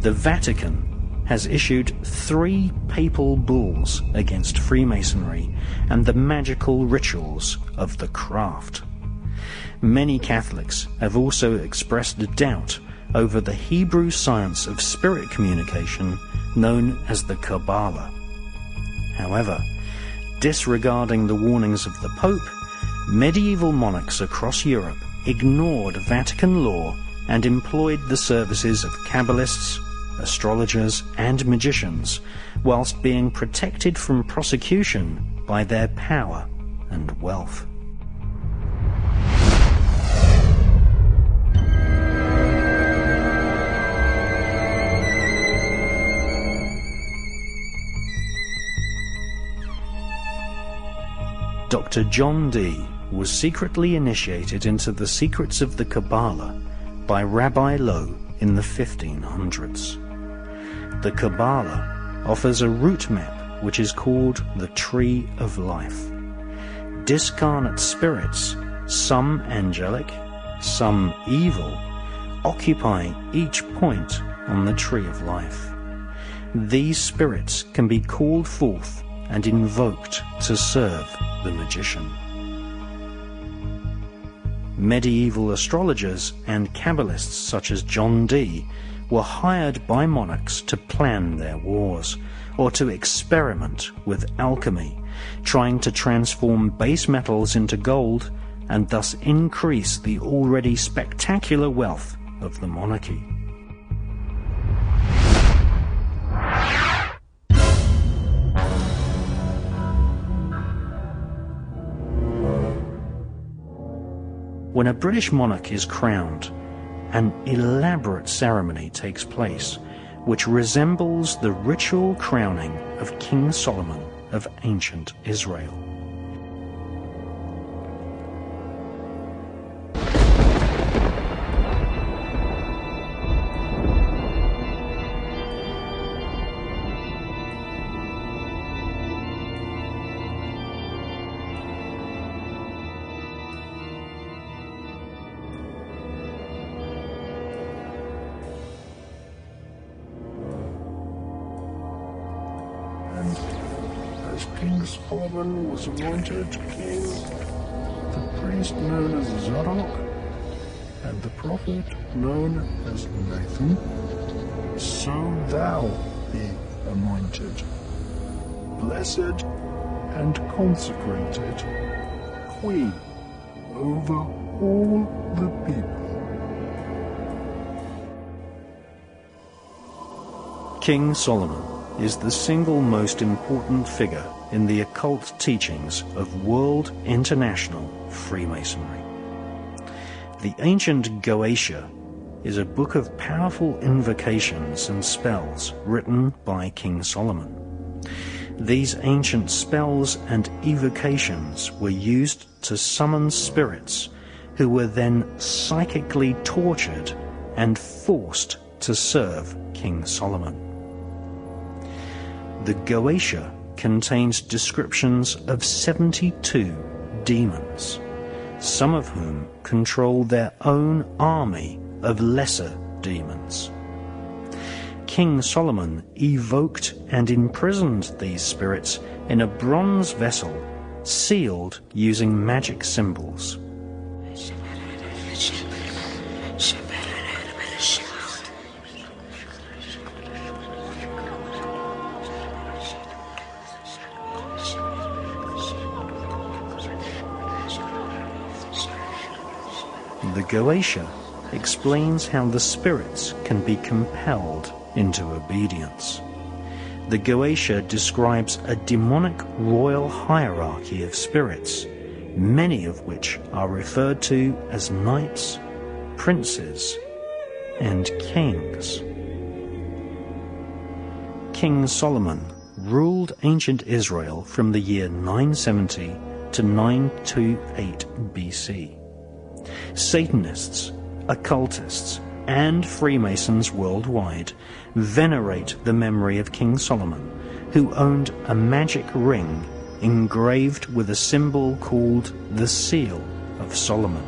the Vatican has issued 3 papal bulls against Freemasonry and the magical rituals of the craft. Many Catholics have also expressed doubt over the Hebrew science of spirit communication known as the Kabbalah. However, disregarding the warnings of the Pope, medieval monarchs across Europe ignored Vatican law and employed the services of Kabbalists, astrologers and magicians, whilst being protected from prosecution by their power and wealth. Dr. John Dee was secretly initiated into the secrets of the Kabbalah by Rabbi Lowe in the 1500s. The Kabbalah offers a route map which is called the Tree of Life. Discarnate spirits, some angelic, some evil, occupy each point on the Tree of Life. These spirits can be called forth and invoked to serve the magician. Medieval astrologers and Kabbalists such as John Dee were hired by monarchs to plan their wars, or to experiment with alchemy, trying to transform base metals into gold and thus increase the already spectacular wealth of the monarchy. When a British monarch is crowned, an elaborate ceremony takes place which resembles the ritual crowning of King Solomon of ancient Israel. As King Solomon was anointed king, the priest known as Zadok, and the prophet known as Nathan, so thou be anointed, blessed and consecrated, queen over all the people. King Solomon is the single most important figure in the occult teachings of world international Freemasonry. The ancient Goetia is a book of powerful invocations and spells written by King Solomon. These ancient spells and evocations were used to summon spirits who were then psychically tortured and forced to serve King Solomon. The Goetia contains descriptions of 72 demons, some of whom control their own army of lesser demons. King Solomon evoked and imprisoned these spirits in a bronze vessel sealed using magic symbols. The Goetia explains how the spirits can be compelled into obedience. The Goetia describes a demonic royal hierarchy of spirits, many of which are referred to as knights, princes, and kings. King Solomon ruled ancient Israel from the year 970 to 928 BC. Satanists, occultists, and Freemasons worldwide venerate the memory of King Solomon, who owned a magic ring engraved with a symbol called the Seal of Solomon.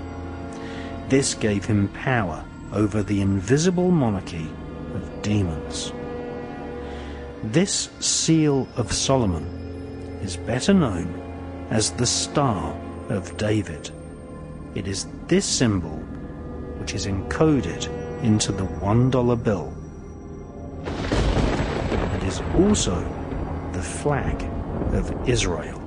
This gave him power over the invisible monarchy of demons. This seal of Solomon is better known as the Star of David. It is this symbol which is encoded into the $1 bill. It is also the flag of Israel.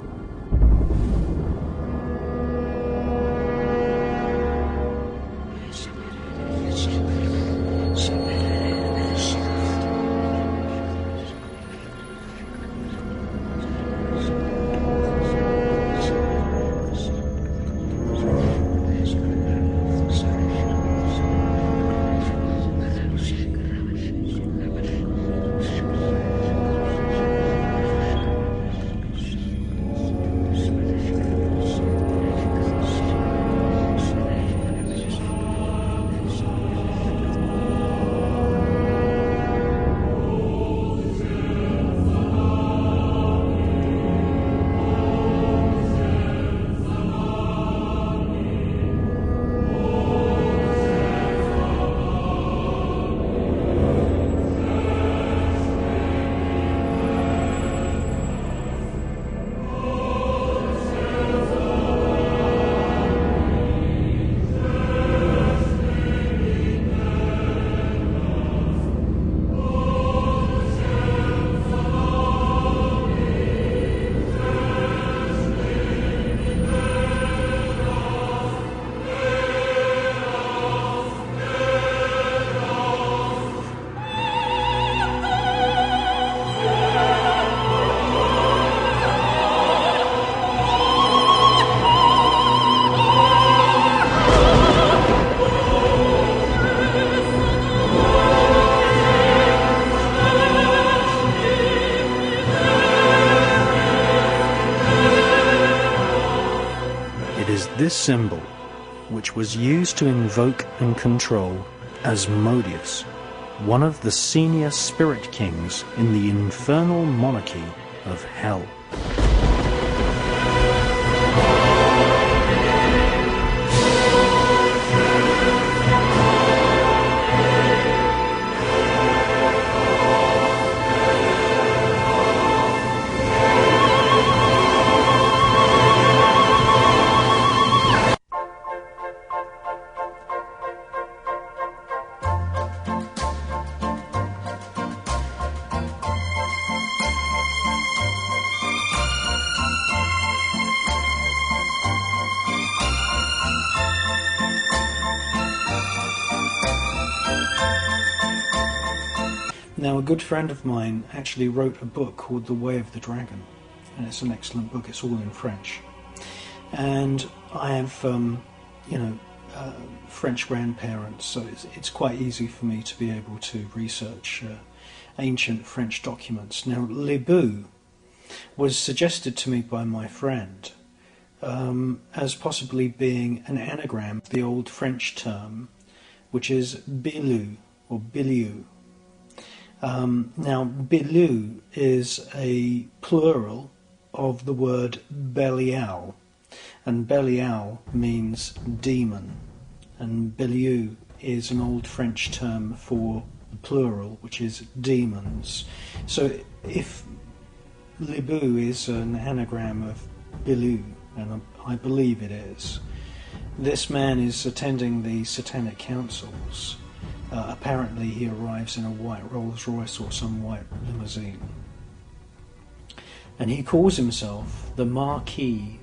This symbol, which was used to invoke and control Asmodeus, one of the senior spirit kings in the infernal monarchy of hell. Now, a good friend of mine actually wrote a book called The Way of the Dragon, and it's an excellent book. It's all in French, and I have, French grandparents, so it's quite easy for me to be able to research ancient French documents. Now, Libya was suggested to me by my friend as possibly being an anagram of the old French term, which is bilu or bilieu. Now, bilieu is a plural of the word Belial, and Belial means demon, and bilieu is an old French term for the plural, which is demons. So if Libya is an anagram of bilieu, and I believe it is, this man is attending the Satanic Councils. Apparently he arrives in a white Rolls Royce or some white limousine. And he calls himself the Marquis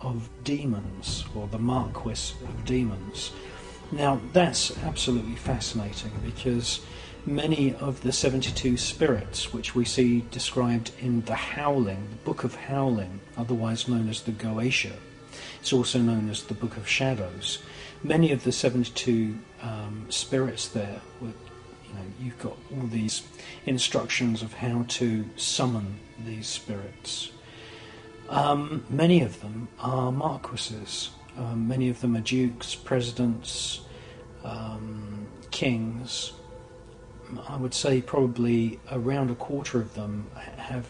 of Demons, or the Marquis of Demons. Now, that's absolutely fascinating, because many of the 72 spirits which we see described in the Howling, the Book of Howling, otherwise known as the Goetia, it's also known as the Book of Shadows. Many of the 72 spirits there, you've got all these instructions of how to summon these spirits. Many of them are marquises. Many of them are dukes, presidents, kings. I would say probably around a quarter of them have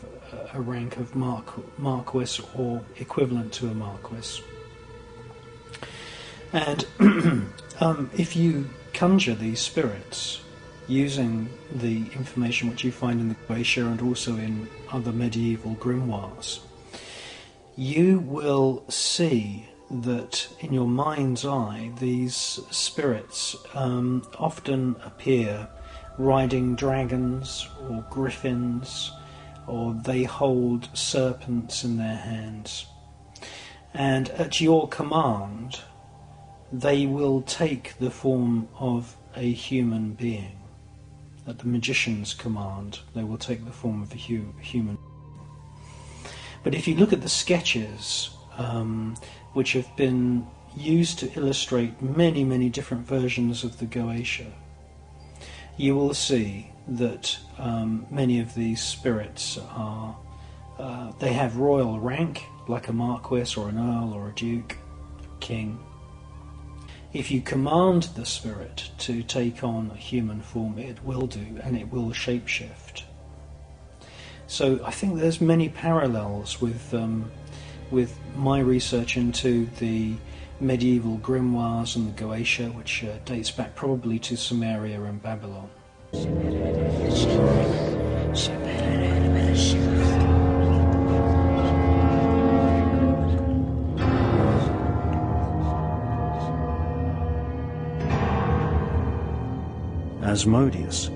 a rank of marquis or equivalent to a marquis. And if you conjure these spirits, using the information which you find in the Goetia and also in other medieval grimoires, you will see that in your mind's eye these spirits often appear riding dragons or griffins, or they hold serpents in their hands. And at your command, they will take the form of a human being. At the magician's command, they will take the form of a human. But if you look at the sketches, which have been used to illustrate many, many different versions of the Goetia, you will see that many of these spirits are, they have royal rank, like a marquis or an earl or a duke, king. If you command the spirit to take on a human form, it will do, and it will shapeshift. So I think there's many parallels with my research into the medieval grimoires and the Goetia, which dates back probably to Sumeria and Babylon. Asmodeus,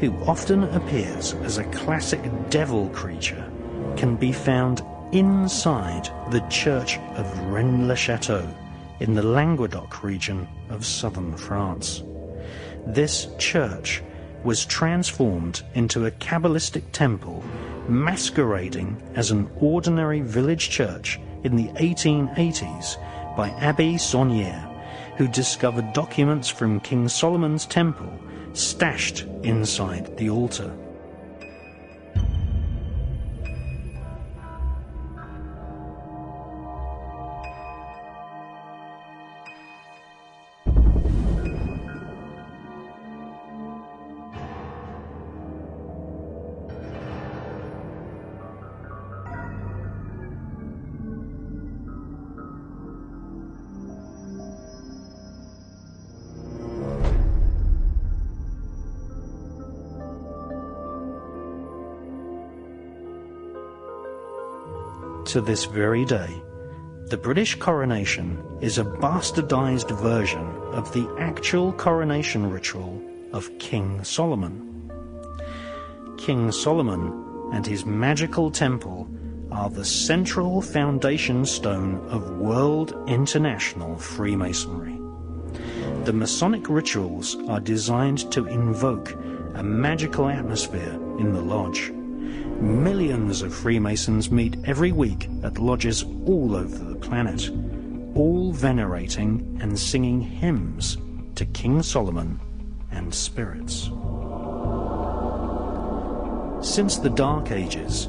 who often appears as a classic devil creature, can be found inside the church of Rennes-le-Château in the Languedoc region of southern France. This church was transformed into a Kabbalistic temple masquerading as an ordinary village church in the 1880s by Abbé Saunière, who discovered documents from King Solomon's temple stashed inside the altar. To this very day, the British coronation is a bastardized version of the actual coronation ritual of King Solomon. King Solomon and his magical temple are the central foundation stone of world international Freemasonry. The Masonic rituals are designed to invoke a magical atmosphere in the lodge. Millions of Freemasons meet every week at lodges all over the planet, all venerating and singing hymns to King Solomon and spirits. Since the Dark Ages,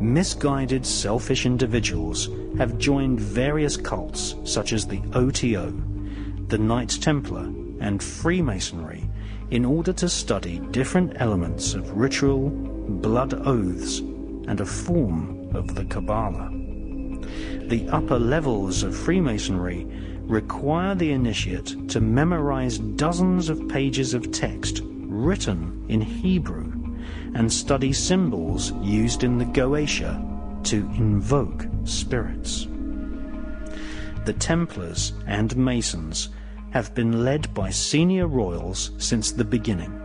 misguided, selfish individuals have joined various cults such as the OTO, the Knights Templar, and Freemasonry in order to study different elements of ritual, blood oaths, and a form of the Kabbalah. The upper levels of Freemasonry require the initiate to memorize dozens of pages of text written in Hebrew and study symbols used in the Goetia to invoke spirits. The Templars and Masons have been led by senior royals since the beginning.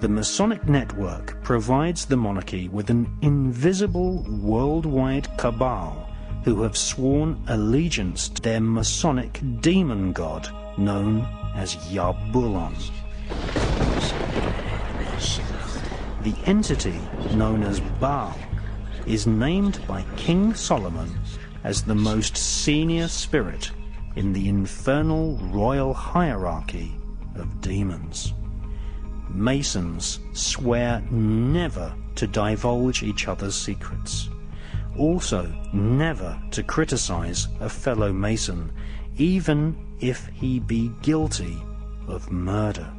The Masonic network provides the monarchy with an invisible worldwide cabal who have sworn allegiance to their Masonic demon god known as Yabulon. The entity known as Baal is named by King Solomon as the most senior spirit in the infernal royal hierarchy of demons. Masons swear never to divulge each other's secrets. Also, never to criticize a fellow Mason, even if he be guilty of murder.